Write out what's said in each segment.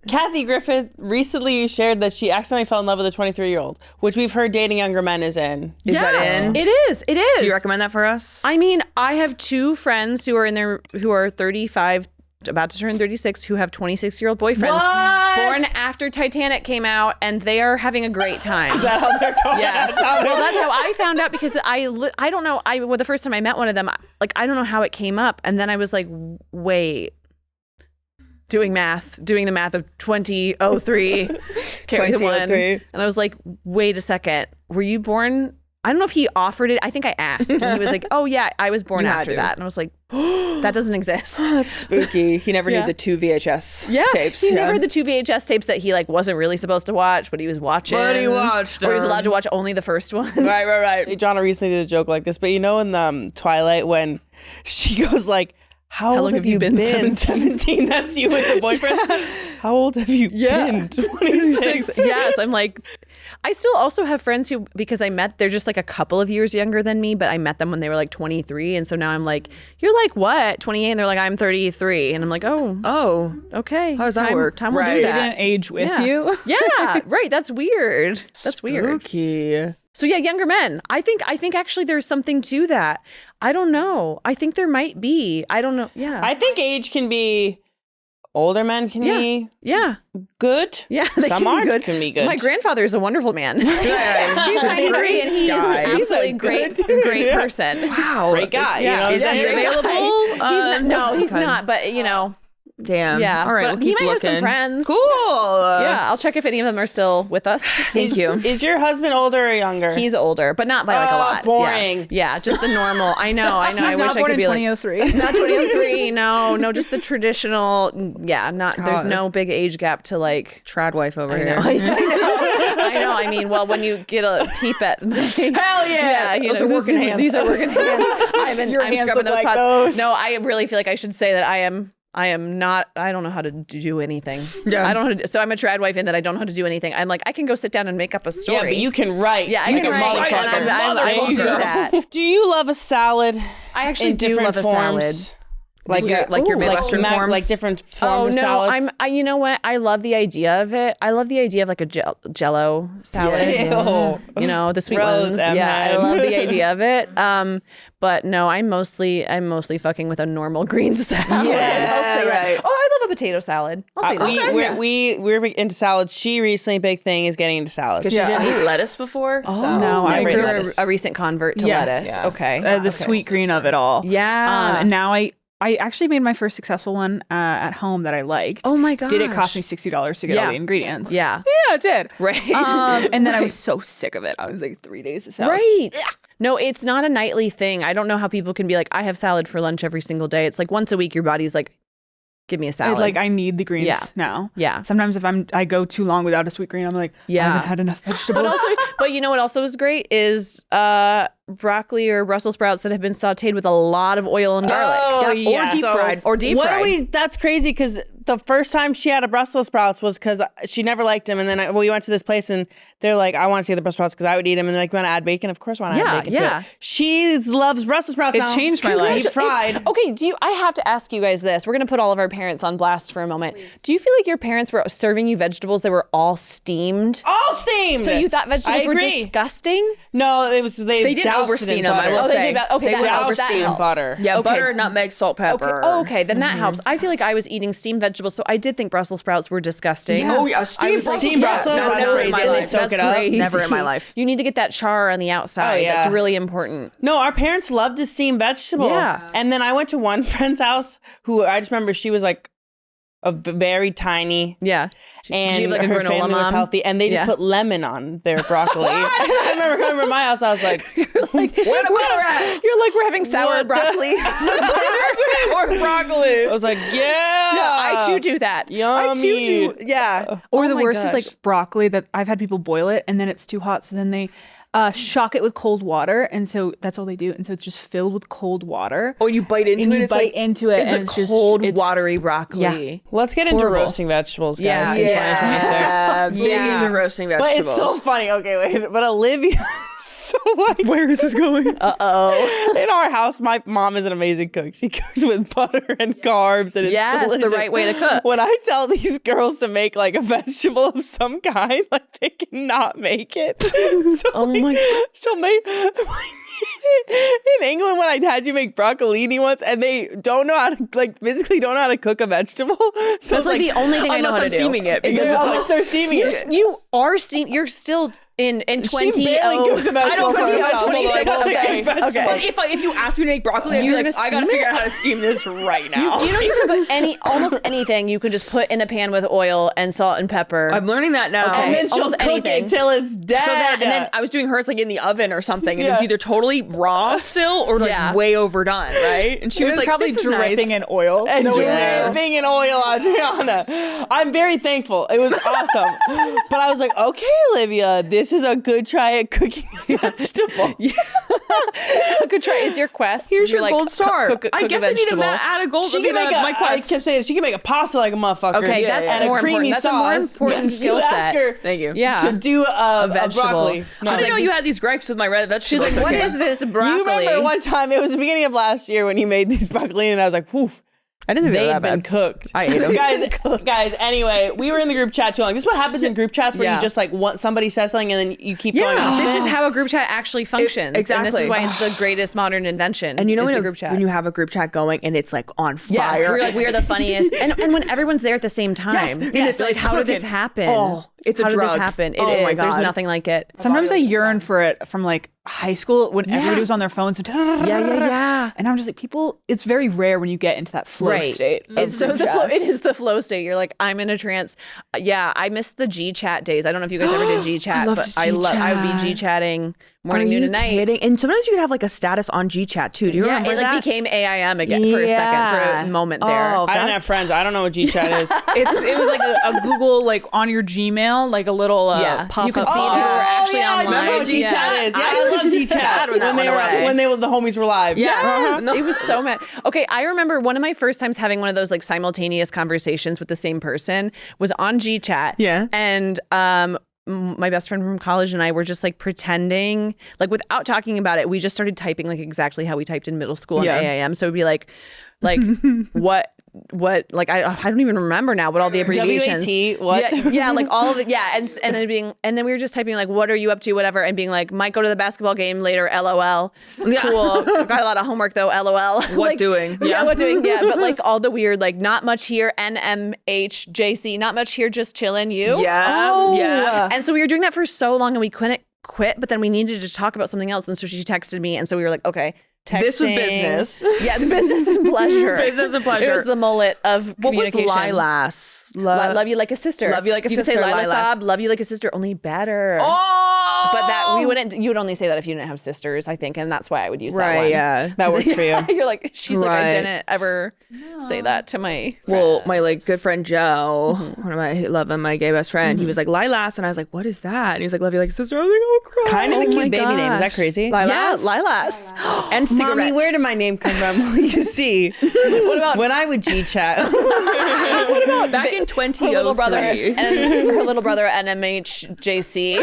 Kathy Griffith recently shared that she accidentally fell in love with a 23-year-old, which we've heard dating younger men is in. Is that in? It is. It is. Do you recommend that for us? I mean, I have two friends who are 35, about to turn 36, who have 26-year-old boyfriends. What? Born after Titanic came out, and they are having a great time. Is that how they're going? Yes. Well, that's how I found out, because I don't know. The first time I met one of them, like, I don't know how it came up, and then I was like, wait. Doing the math of 2003, carry the one. And I was like, wait a second, were you born? I don't know if he offered it. I think I asked. And he was like, oh yeah, I was born after that. And I was like, that doesn't exist. That's spooky. He never knew the 2 VHS tapes. He never had the 2 VHS tapes that he like wasn't really supposed to watch, but he was watching. But he watched Or he was allowed to watch only the first one. Right. John recently did a joke like this, but you know in Twilight when she goes like, how old have you been? 17. That's you with the boyfriend. How old have you been? 26. Yes, I'm like, I still also have friends who, because they're just like a couple of years younger than me, but I met them when they were like 23. And so now I'm like, you're like what? 28? And they're like, I'm 33. And I'm like, oh, okay. How does that work? Time will do that. They didn't age with you. Yeah, right. That's weird. That's weird. Spooky. So yeah, younger men. I think actually there's something to that. I don't know. I think there might be. I don't know. Yeah. I think age can be, older men can be good. Yeah, some art can be good. So my grandfather is a wonderful man. He's 93 and he is an absolutely great person. Wow. Great guy. Yeah. You know, Is he available? He's not, but you know. Damn. Yeah. All right. But We'll keep he might looking. have some friends. Cool. Yeah. I'll check if any of them are still with us. Thank you. Is your husband older or younger? He's older, but not by like a lot. Boring. Yeah. Just the normal. I know. I He's wish not I born could in be like 2003. not 2003. No, just the traditional. Yeah. Not. There's no big age gap to like Trad wife over here. I know. I mean, well, when you get a peep at my, Hell yeah. those are working hands. These are working hands. I'm scrubbing those spots. Those. No, I really feel like I should say that I am not, I don't know how to do anything. Yeah. I don't know how to so I'm a trad wife in that I don't know how to do anything. I'm like, I can go sit down and make up a story. Yeah, but you can write. Yeah, I like can a write. motherfucker. And I can do that. Do you love a salad? I actually in do different love a forms? salad. Like your Midwestern forms? Like different forms of salads? you know what? I love the idea of it. I love the idea of like a Jell-O salad. Yeah. You know, the sweet Rose ones. M&M. Yeah, I love the idea of it. But no, I'm mostly fucking with a normal green salad. Yeah, I'll say that. right. Oh, I love a potato salad. I'll say that. We're into salads. She recently, big thing is getting into salads. Because she didn't eat lettuce before. Oh, No, I never ate agree. You're lettuce. a recent convert to lettuce. Yeah. Okay. The sweet green of it all. Yeah. And now I actually made my first successful one at home that I liked. Oh my gosh. Did it cost me $60 to get all the ingredients? Yeah. Yeah, it did. Right. And then I was so sick of it. I was like 3 days of salad. Right. No, it's not a nightly thing. I don't know how people can be like, I have salad for lunch every single day. It's like once a week, your body's like, give me a salad. I need the greens now. Yeah. Sometimes if I go too long without a sweet green, I'm like, I haven't had enough vegetables. But you know what also is great is broccoli or Brussels sprouts that have been sauteed with a lot of oil and garlic. Oh, yeah. Or deep fried. Or deep fried. That's crazy because the first time she had a Brussels sprouts was because she never liked them. And then we went to this place and they're like, I want to see the Brussels sprouts because I would eat them. And they're like, you want to add bacon? Of course I want to add bacon to it. She loves Brussels sprouts now. It changed my life. Deep fried. Okay, I have to ask you guys this. We're going to put all of our parents on blast for a moment. Do you feel like your parents were serving you vegetables that were all steamed? All steamed. So you thought vegetables were disgusting? No, it was they didn't doused oversteam it in them, I butter. will say. Okay, They that would helps. That oversteam helps. butter. Yeah, Okay. butter, nutmeg, salt, pepper. Okay, then that helps. I feel like I was eating steamed vegetables, so I did think Brussels sprouts were disgusting. Oh yeah, steamed Brussels. That's Never crazy. in my They life. soak it up. crazy. Never in my life. You need to get that char on the outside. Oh, yeah. That's really important. No, our parents loved to steam vegetable. Yeah. And then I went to one friend's house who I just remember she was like a very tiny. Yeah. And she had like a her granola family was mom. healthy, and they just put lemon on their broccoli. I remember coming to my house, I was like, You're like, we're having sour What the- broccoli. sour broccoli. I was like, yeah. I too do that. Yummy. I too do. Yeah. Or Oh the my worst gosh. is like broccoli that I've had people boil it and then it's too hot. So then they shock it with cold water. And so that's all they do. And so it's just filled with cold water. Oh, you bite into and it. you It's bite like into it. It's and a it's just cold, it's- watery broccoli. Yeah. Let's get into Horrible. roasting vegetables, guys, Yeah. in 2026. big into roasting But vegetables. it's so funny. Okay, wait. But Olivia is So like, where is this going? In our house, my mom is an amazing cook. She cooks with butter and carbs, and it's Yes, the delicious. right way to cook. When I tell these girls to make like a vegetable of some kind, like they cannot make it. So, Oh my God. she'll make. In England, when I had you make broccolini once, and they don't know how to physically don't know how to cook a vegetable. So That's like the only thing I know how to do. steaming it. Is Because unless they're steaming it. you are you're still in 20. She barely cooks a vegetable. I don't cook for a herself. vegetable, She I will doesn't say. cook vegetables. But if you asked me to make broccoli, I'd be You're like, gonna I gotta steam figure it? out how to steam this right now. Do you know you can put almost anything you can just put in a pan with oil and salt and pepper? I'm learning that now. Okay. And then she'll Almost cook anything. it till it's dead. So that, and then I was doing hers like in the oven or something, and it was Yeah. either totally raw still or like Yeah. way overdone, right? And she It was like, probably this is dripping nice. in oil. and No, dripping in oil, Adriana. I'm very thankful. It was awesome. But I was like, okay, Olivia, this is a good try at cooking a vegetable. A good try is your quest. Here's You're your gold star. Cook I guess I need to vegetable. add a gold. She can make my I quest. kept saying she can make a pasta like a motherfucker. Okay, that's and more a creamy important. That's a sauce. more important But skill you ask set. her Thank you. Yeah. to do a vegetable. broccoli. I didn't know you had these gripes with my red vegetables. She's like, what is this broccoli? You remember one time, it was the beginning of last year when you made these broccoli, and I was like, poof. I didn't think they They'd were that been bad. cooked. I ate them. Guys, anyway, we were in the group chat too long. This is what happens in group chats where Yeah. you just like want somebody says something and then you keep going on. This is how a group chat actually functions. And this is exactly. why it's the greatest modern invention. And you know is when, the group chat. when you have a group chat going and it's like on fire. Yes, we're like, we are the funniest. and when everyone's there at the same time. Yes, Yes. it's Like, how did this cooking. happen? Oh, it's a how drug. did this happen? It Oh is. my There's God. nothing like it. Sometimes I yearn for it from like high school when everybody was on their phones and Yeah. and I'm just like, people, it's very rare when you get into that flow state. of It's so group the chat. flow. It is the flow state. You're like, I'm in a trance. Yeah, I missed the G chat days. I don't know if you guys ever did G chat, loved but I would be G-chat. G chatting morning, Are noon, you and night. kidding? And sometimes you could have like a status on G-Chat too. Do you Yeah, remember it like that? became AIM again for a second, for a moment there. Oh, I didn't have friends. I don't know what G-Chat is. It was like a Google, like on your Gmail, like a little pop-up. You could see if you were actually yeah, I online. remember what G-Chat is. Yeah, I love G-Chat sad when that went away. when the homies were live. Yes, No. it was so mad. Okay, I remember one of my first times having one of those like simultaneous conversations with the same person was on G-Chat. Yeah. And my best friend from college and I were just like pretending, like without talking about it, we just started typing like exactly how we typed in middle school in Yeah. AIM. So it'd be like what like I don't even remember now what all the abbreviations. WAT, what? Yeah, like all of it. Yeah, and then we were just typing like, what are you up to, whatever, and being like, might go to the basketball game later, LOL. Cool. Got a lot of homework though, LOL. What doing? Yeah, what doing? Yeah, but like all the weird, like not much here, NMH, JC, not much here, just chilling. You. Yeah. Yeah. And so we were doing that for so long, and we couldn't quit. But then we needed to talk about something else, and so she texted me, and so we were like, okay. Texting. This was business. Yeah, the business and pleasure. Business and pleasure. It was the mullet of What was communication. Lilas? Love you like a sister. Love you like a you sister, could say Lilas. Lila Saab, love you like a sister, only better. Oh! But that we wouldn't. You would only say that if you didn't have sisters, I think, and that's why I would use that Right, one. yeah. That worked for you. You're like, she's like, I Right. didn't ever say that to my. Well, my like good friend Joe, Mm-hmm. one of my love and my gay best friend, he was like Lilas, and I was like, "What is that?" And he was like, "Love you like a sister." I was like, "Oh, cry." Kind of a Oh my cute baby name. Is that gosh. crazy? Yeah, Lilas. and cigarette. Mommy, where did my name come from? Well, you see, what about when I would G-Chat? back in 2003. Her little brother and her little brher NMHJC.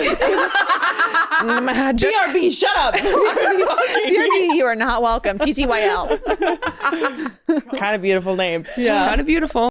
BRB, shut up. BRB, you are not welcome. TTYL. Kind of beautiful names. Kind of beautiful.